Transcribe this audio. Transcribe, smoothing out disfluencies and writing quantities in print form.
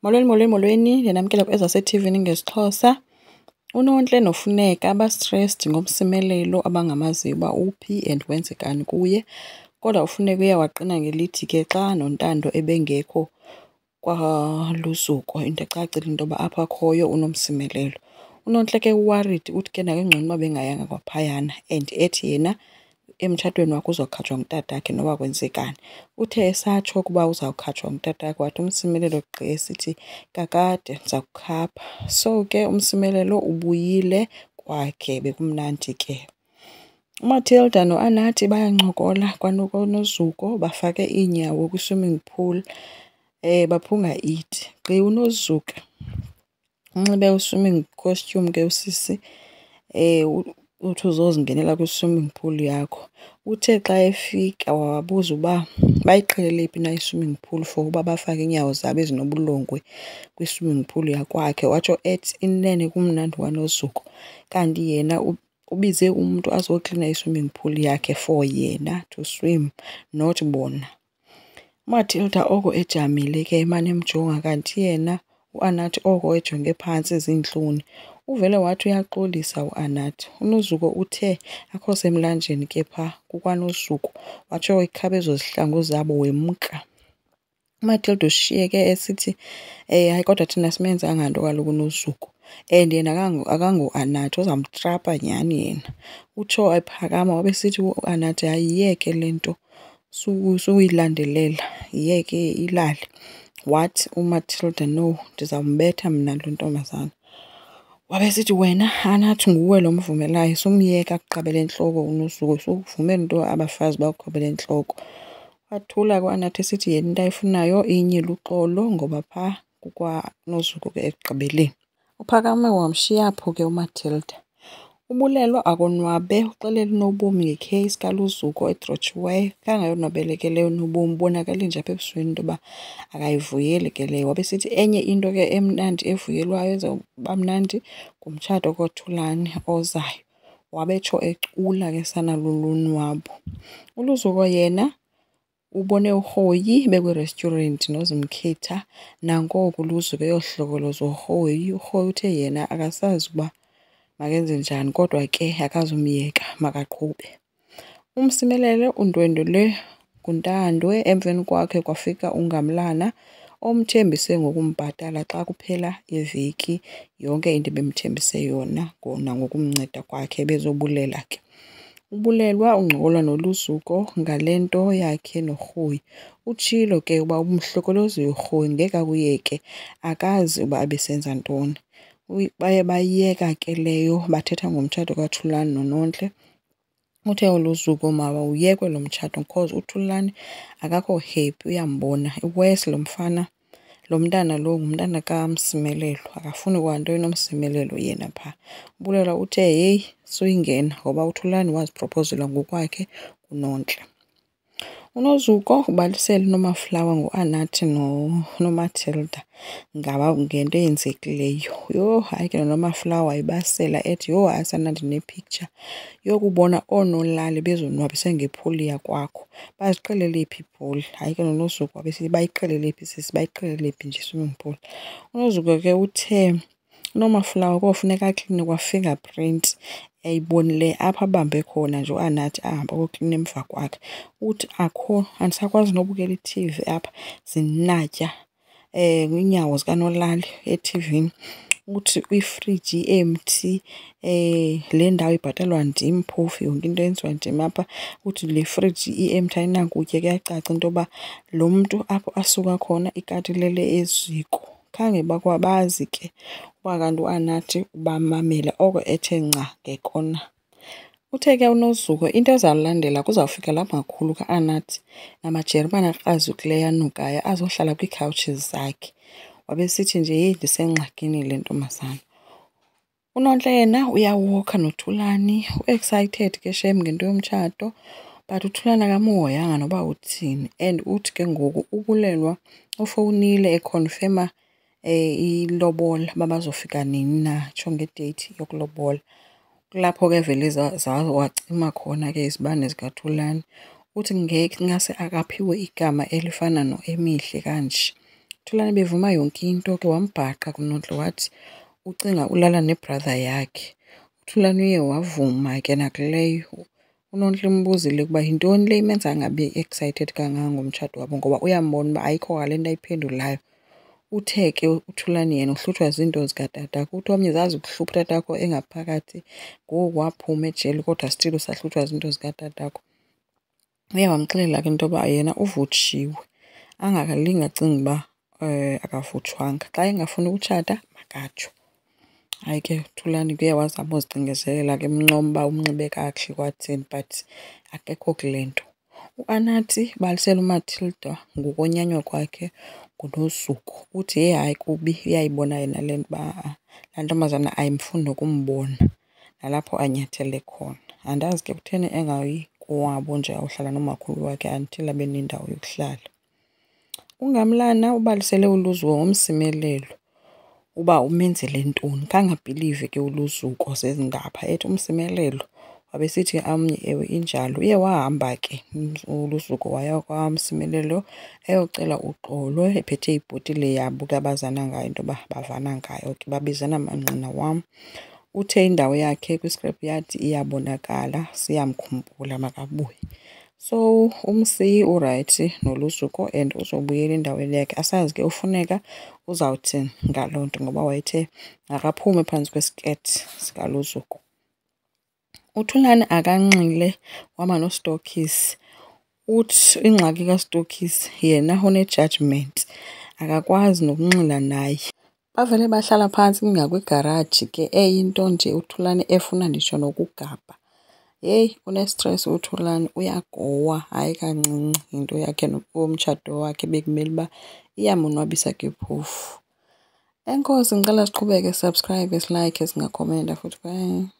Molweni ndinamkela kwezaseTV ngesiXhosa. UNontle noFuneka ba-stressed ngomsimelelo abangamaziyo uba uphi and wenzekani kuye. Kodwa uFuneka uyawaqina ngelithi ke xa noNtando ebengekho kwalusuku into ecacile into yoba apho akhoyo unomsimelelo. UNontle ke worried uthi ke nakungcono uba bengayanga kwaphayana and ethi yena emtshatweni wakhe uzokhatshwa ngutatakhe noba kwenzekani. Uthe esatsho ukuba uzawukhatshwa ngutatakhe wathi umsimelelo gqi esithi kakade ndiza kukhapha. So ke umsimelelo ubuyile kwakhe, bekumnandi ke. UMatilda noAnathi bayancokola kwanozuko bafake iinyawo kwi-swimming pool baphunga iti. Gqi unozuka unxibe u-swimming costume ke usisi uthi uzozingenela kwi-swimming pool yakho. Uthe xa efika wabuza uba bayiqhelele phi na i-swimming pool for uba bafake iinyawo zabo ezinobulongwe kwi-swimming pool yakwakhe. Watsho ethi inene kumnandi kwanozuko kanti yena ubize umntu azoklina i-swimming pool yakhe for yena to swim, not bona. UMatilda oko ejamile ke emane emjonga kanti yena uAnathi oko ejonge phantsi zintloni. Uvele wathi uyaxolisa uAnathi. UNozuko uthe akho semlanjeni ke phaa kukwanozuko, watsho ikhaba ezo zihlangu zabo wemka. UMatilda ushiye ke esithi hayi kodwa thina simenzanga nto kaloku uNozuko and yena akangoAnathi uzamtrapa nyhani yena. Utsho ephakama wabe sithi uAnathi ayiyeke le nto suyilandelela, yiyeke ilale. Wathi uMatilda no, ndizawumbetha mna lo ntombazana. Wabe sithi wena Anathi nguwe lo mvumelayo, sumyeka akuqabele entloko uNozuko, sukuvumela into abafazi bakuqabele entloko. Wathula uAnathi esithi yena into ayifunayo inye luxolo ngoba phaa kukwanozuko ke ekugqibeleni. Uphakame wamshiya apho ke uMatilda. Ubulelwa akonwabe uxelela uNobomi ngekheyisi kaluzuko edrotshiweyo. Kangayonwabele ke leyo uNobomi, bonakale nje apha ebusweni into yoba akayivuyeli ke leyo. Wabe sithi enye into ke emnandi evuyelwayo ezawuba mnandi ngumtshato koThulane ozayo. Wabetsho ecula ke sanalulonwabo. uLuzuko yena ubone uRhoyi bekwi-restaurant noZimkhitha. Nankoko uLuzuko eyohlokoloza uRhoyi. uRhoyi uthe yena akasazi uba makenze njani kodwa ke akazumyeka makaqhube. Umsimelelo undwendwele kuNtandwe, emveni kwakhe kwafika uNgamlana omthembise ngokumbhatala xa kuphela iveki yonke into ebemthembise yona nangokumnceda kwakhe bezobulela ke. Ubulelwa uncokola noLuzuko ngale nto yakhe noRhoyi. Utshilo ke uba umhlokolozi uRhoyi ngeke akuyeke, akazi uba abesenza ntoni. Baye bayiyeka ke leyo bathetha ngomtshato kaThulane noNontle. Uthe uLuzuko mawuyekwe lo mtshato because uThulane akakho happy, uyambona iwesi lo mfana, lo mntana lo ngumntana kaMsimelelo, akafuni kwanto enomsimelelo yena phaa. Ubulelwa uthe heyi suyingena ngoba uThulane wazipropozela ngokwakhe kuNontle. uNozuko ubalisela uNomaflawa ngoAnathi noMatilda ngento eyenzekileyo. Yho hayi ke noNomaflawa wayibasela ethi yho asana ndine-picture yokubona oonolali bezonwabise ngephuli yakwakho. Baziqelele phi iphuli? Hayi ke noNozuko wabesithi bayiqelele phi sisi, bayiqelele phi nje i-swimming pool. uNozuko ke uthe uNomaflawa kofuneka akline kwa-fingerprint eyibonile apha abambe khona nje uAnathi ahamba koklina emva kwakhe. Uthi akho, andisakwazi nobukela i-TV apha zinatya iinyawo zikanolali ethivini. Uthi ifriji empty, le ndawo ibhatalwa ndim phofu, yonke into yenziwa ndim apha. Uthi le friji i-empty ayinakutya. Kuyacaca into yoba lo mntu apho asuka khona ikati lele eziko. Khange bakwabazi ke uba kanti uAnathi ubamamela oko ethe nca ngekona. Uthe ke uNozuko into ezawulandela kuzawufika la makhulu kaAnathi namajeremane akrazukileyo anukayo azohlala kwii-couches zakhe. Wabe sithi nje heyi ndisengxakini le ntombazana. uNontle yena uyawokha noThulane, u-excited ke shem ngento yomtshato but uThulane akamuhoyanga noba uthini. And uthi ke ngoku ubulelwa ufowunile ekhonfema ilobola uba bazofika nini na, tsho ngedeyithi yokulobola. Kulapho ke vele wacima khona ke izibane zikaThulane. Uthi ngeke ngase akaphiwe igama elifana noEmihle kanje. uThulane bevuma yonke into ke wambhaqa kuNontlo wathi ucinga ulala nebrother yakhe. uThulane uye wavuma ke nakuleyo. uNontlo imbuzile ukuba yintoni le imenza angabi excited kangaka ngomtshato wabo ngoba uyambona uba ayikho kwale nto ayiphendulayo. Uthe ke uThulane yena uhlutshwa zinto zikatatakho. Uthi omnye zazi ukuhlupha utatakho engaphakathi ngoku waphuma ejele kodwa still usahlutshwa zinto zikatatakho. Uye wamxelela ke into yoba yena uvutshiwe, angalinge acinga uba akavutshwanga. Xa engafuni ukutshata makatsho. Hayi ke uThulane kuye wazama uzicingezelela ke emncoma uba umnxibe kakuhle kwathini but akekho kule nto. uAnathi ubalisela uMatilda ngokonyanywa kwakhe nguNozuko. Uthi hayi kubi uyayibona yena le nto uba laa ntombazana ayimfuni nokumbona nalapho anyathele khona. Andazi ke kutheni engayi kowabo nje awuhlala nomakhulu wakhe until abe nendawo yokuhlala. uNgamlana ubalisele uLuzuko ngomsimelelo uba umenzele ntoni. Kangabhilive ke uLuzuko zezindaba ethi umsimelelo. Wabesithi omnye ewe injalo. Uye wahamba ke uLuzuko waya kwaMsimelelo eyocela uxolo ephethe ibhotile yabo ke abazana ngayo into yoba bavana ngayo ke babizana manqina wam. Uthe indawo yakhe kwiskrephu yathi iyabonakala siyamkhumbula makabuye. So umsi urayithi noLuzuko and uzobuyela endaweni yakhe. Asazi ke ufuneka uzawuthini ngaloo nto ngoba wayethe akaphume phantsi kwesiketi sikaLuzuko. uThulane akanxile wama noStokisi. Uthi ingxaki kaStokisi yena une-judgment akakwazi nokunxila naye. Bavele bahlala phantsi ngakwigaraji ke eyinto nje uThulane efuna nditsho nokugabha. Yeyi unestress uThulane, uyagowa hayi kancinci yinto yakhe nomtshato wakhe bekumele uba iyamonwabisa ke phofu. Enkosi ngicela siqhubeke, subscribe, silike, singakhomenta futhi bye.